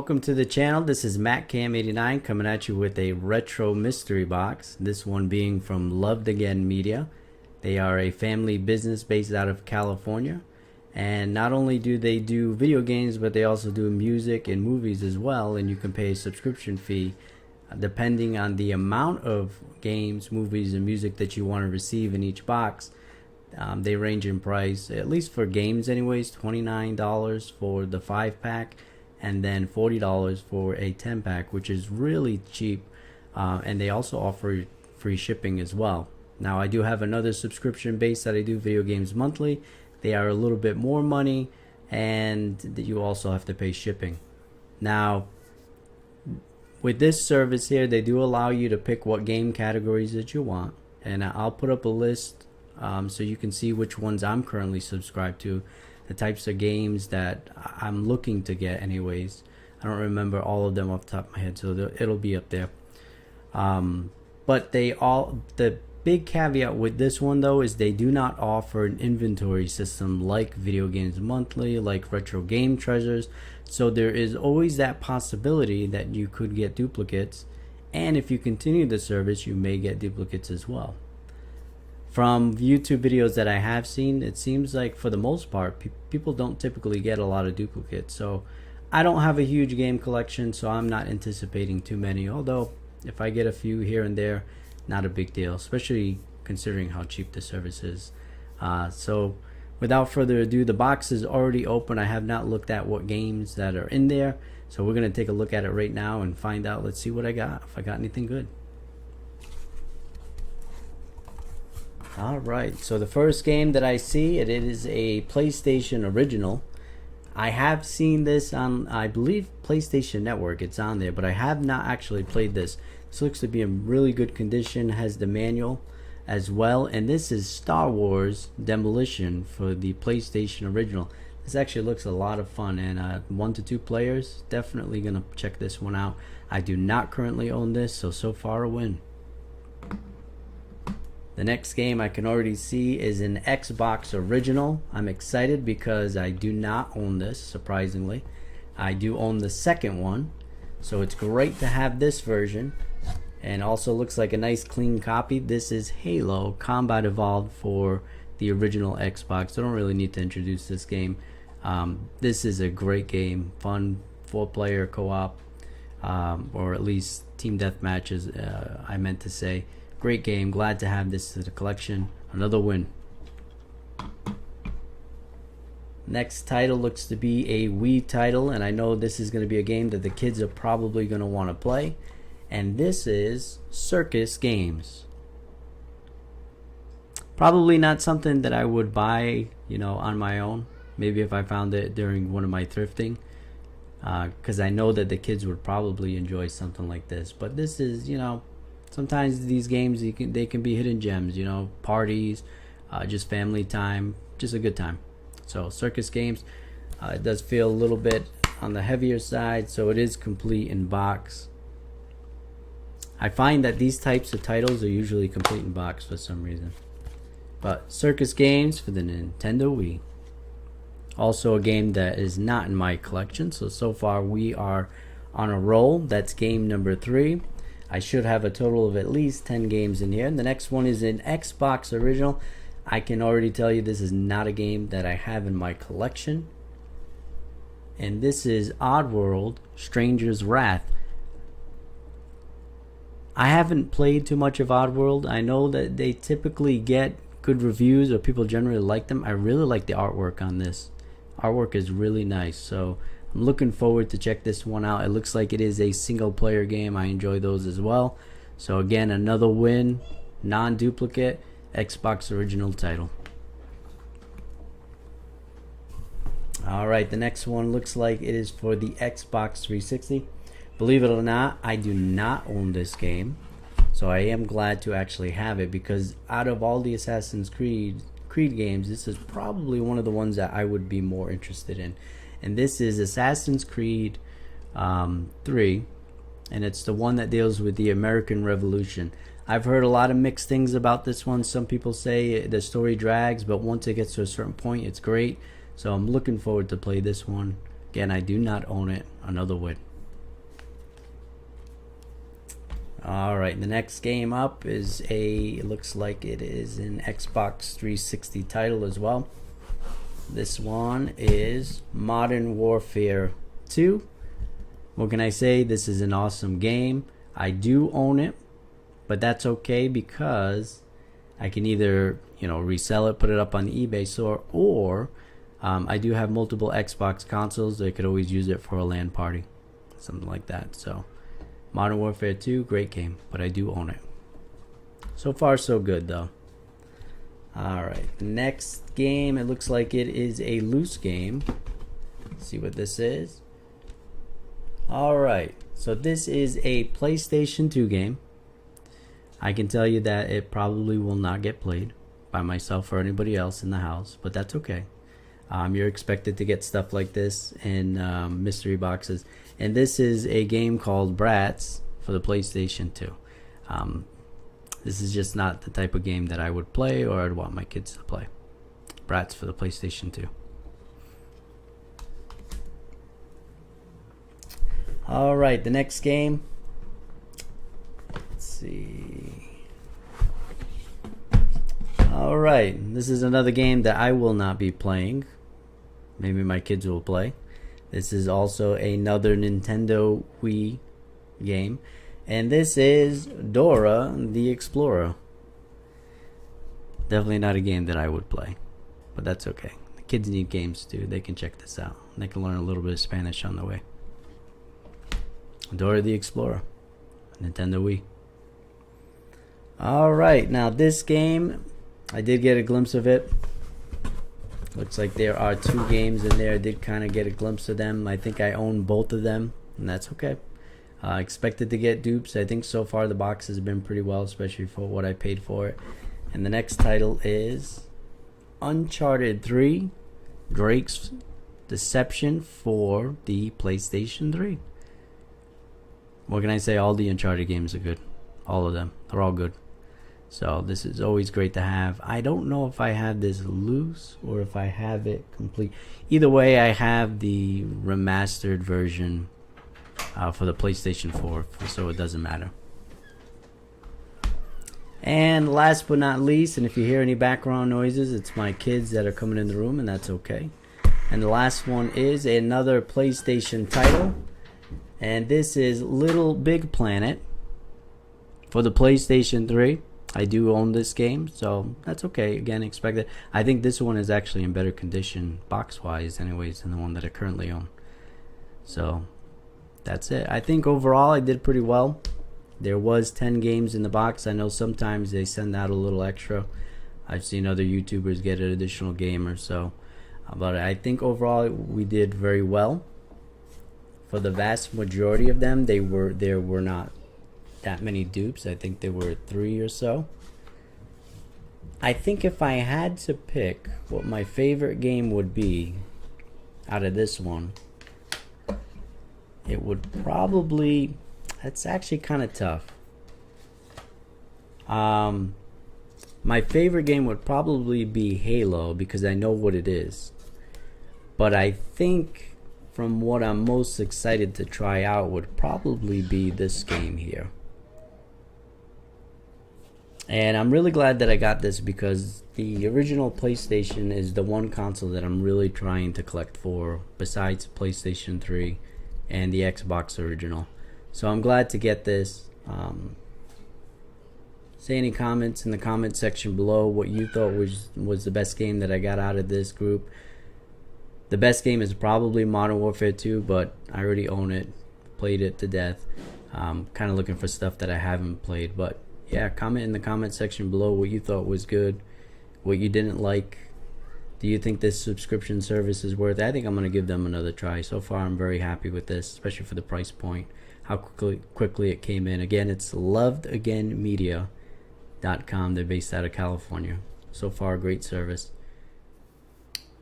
welcome to the channel. This is MattCam89 coming at you with a retro mystery box. This one being from Loved Again Media. They are a family business based out of California. And not only do they do video games, but they also do music and movies as well. And you can pay a subscription fee depending on the amount of games, movies, and music that you want to receive in each box. They range in price, at least for games anyways, $29 for the 5-pack. And then $40 for a 10-pack, which is really cheap. And they also offer free shipping as well. Now, I do have another subscription base that I do video games monthly. They are a little bit more money, and you also have to pay shipping. Now, with this service here, they do allow you to pick what game categories that you want. And I'll put up a list so you can see which ones I'm currently subscribed to. The types of games that I'm looking to get anyways. I don't remember all of them off the top of my head, so it'll be up there. But the big caveat with this one though is they do not offer an inventory system like Video Games Monthly, like Retro Game Treasures. So there is always that possibility that you could get duplicates, and if you continue the service you may get duplicates as well. From YouTube videos that I have seen, it seems like for the most part people don't typically get a lot of duplicates. So I don't have a huge game collection, so I'm not anticipating too many, although if I get a few here and there, not a big deal, especially considering how cheap the service is. So without further ado, the box is already open. I have not looked at what games that are in there, so we're going to take a look at it right now and find out. Let's see what I got, if I got anything good. Alright, so the first game that I see, it is a PlayStation original. I have seen this on, I believe, PlayStation Network. It's on there, but I have not actually played this. This looks to be in really good condition, has the manual as well, and this is Star Wars Demolition for the PlayStation original. This actually looks a lot of fun, and 1 to 2 players, definitely gonna check this one out. I do not currently own this, so far a win. The next game I can already see is an Xbox original. I'm excited because I do not own this, surprisingly. I do own the second one, so it's great to have this version. And also looks like a nice clean copy. This is Halo Combat Evolved for the original Xbox. I don't really need to introduce this game. This is a great game, fun 4-player co-op, or at least team deathmatches, I meant to say. Great game, glad to have this to the collection. Another win. Next title looks to be a Wii title, and I know this is going to be a game that the kids are probably going to want to play. And this is Circus games. Probably not something that I would buy, on my own. Maybe if I found it during one of my thrifting, because I know that the kids would probably enjoy something like this. But this is, sometimes these games they can be hidden gems, parties, just family time, just a good time. So Circus games, it does feel a little bit on the heavier side, so it is complete in box. I find that these types of titles are usually complete in box for some reason. But Circus games for the Nintendo Wii. Also a game that is not in my collection, so far we are on a roll. That's game number 3. I should have a total of at least 10 games in here. And the next one is an Xbox original. I can already tell you this is not a game that I have in my collection. And this is Oddworld Stranger's Wrath. I haven't played too much of Oddworld. I know that they typically get good reviews, or people generally like them. I really like the artwork on this. Artwork is really nice, so I'm looking forward to check this one out. It looks like it is a single player game. I enjoy those as well. So again, another win, non-duplicate, Xbox original title. Alright, the next one looks like it is for the Xbox 360. Believe it or not, I do not own this game, so I am glad to actually have it, because out of all the Assassin's Creed games, this is probably one of the ones that I would be more interested in. And this is Assassin's Creed 3, and it's the one that deals with the American Revolution. I've heard a lot of mixed things about this one. Some people say the story drags, but once it gets to a certain point, it's great. So I'm looking forward to play this one. Again, I do not own it. Another win. All right, the next game up is it looks like it is an Xbox 360 title as well. This one is Modern Warfare 2. What can I say? This is an awesome game. I do own it, but that's okay because I can either, resell it, put it up on the eBay store, or I do have multiple Xbox consoles. I could always use it for a LAN party, something like that. So Modern Warfare 2, great game, but I do own it. So far, so good, though. Alright, the next game, it looks like it is a loose game. Let's see what this is. Alright, so this is a PlayStation 2 game. I can tell you that it probably will not get played by myself or anybody else in the house, but that's okay. You're expected to get stuff like this in mystery boxes. And this is a game called BRATZ for the PlayStation 2. This is just not the type of game that I would play or I'd want my kids to play. BRATZ for the PlayStation 2. Alright, the next game. Let's see. Alright, this is another game that I will not be playing. Maybe my kids will play. This is also another Nintendo Wii game. And this is Dora the Explorer. Definitely not a game that I would play, but that's okay. The kids need games too. They can check this out. They can learn a little bit of Spanish on the way. Dora the Explorer, Nintendo Wii. Alright, now this game, I did get a glimpse of it. Looks like there are 2 games in there. I did kind of get a glimpse of them. I think I own both of them, and that's okay. Expected to get dupes. I think so far the box has been pretty well, especially for what I paid for it. And the next title is Uncharted 3, Drake's Deception for the PlayStation 3. What can I say? All the Uncharted games are good. All of them. They're all good. So this is always great to have. I don't know if I have this loose or if I have it complete. Either way, I have the remastered version for the PlayStation 4, so it doesn't matter. And last but not least, and if you hear any background noises, it's my kids that are coming in the room, and that's okay. And the last one is another PlayStation title, and this is Little Big Planet for the PlayStation 3. I do own this game, so that's okay. Again, expect it. I think this one is actually in better condition, box-wise, anyways, than the one that I currently own. So that's it. I think overall I did pretty well. There was 10 games in the box. I know sometimes they send out a little extra. I've seen other YouTubers get an additional game or so. But I think overall we did very well. For the vast majority of them, there were not that many dupes. I think there were 3 or so. I think if I had to pick what my favorite game would be out of this one, it would probably, that's actually kind of tough. My favorite game would probably be Halo because I know what it is. But I think from what I'm most excited to try out would probably be this game here. And I'm really glad that I got this because the original PlayStation is the one console that I'm really trying to collect for, besides PlayStation 3 and the Xbox original. So I'm glad to get this. Say any comments in the comment section below what you thought was the best game that I got out of this group. The best game is probably Modern Warfare 2, but I already own it, played it to death. Kind of looking for stuff that I haven't played, but yeah, comment in the comment section below what you thought was good, what you didn't like. Do you think this subscription service is worth it? I think I'm going to give them another try. So far, I'm very happy with this, especially for the price point, how quickly it came in. Again, it's lovedagainmedia.com. They're based out of California. So far, great service.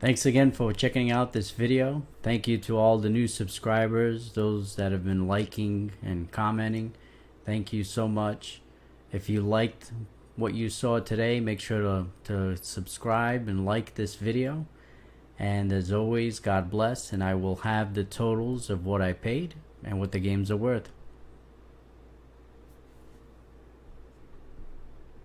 Thanks again for checking out this video. Thank you to all the new subscribers, those that have been liking and commenting. Thank you so much. If you liked what you saw today, make sure to subscribe and like this video. And as always, God bless, and I will have the totals of what I paid and what the games are worth.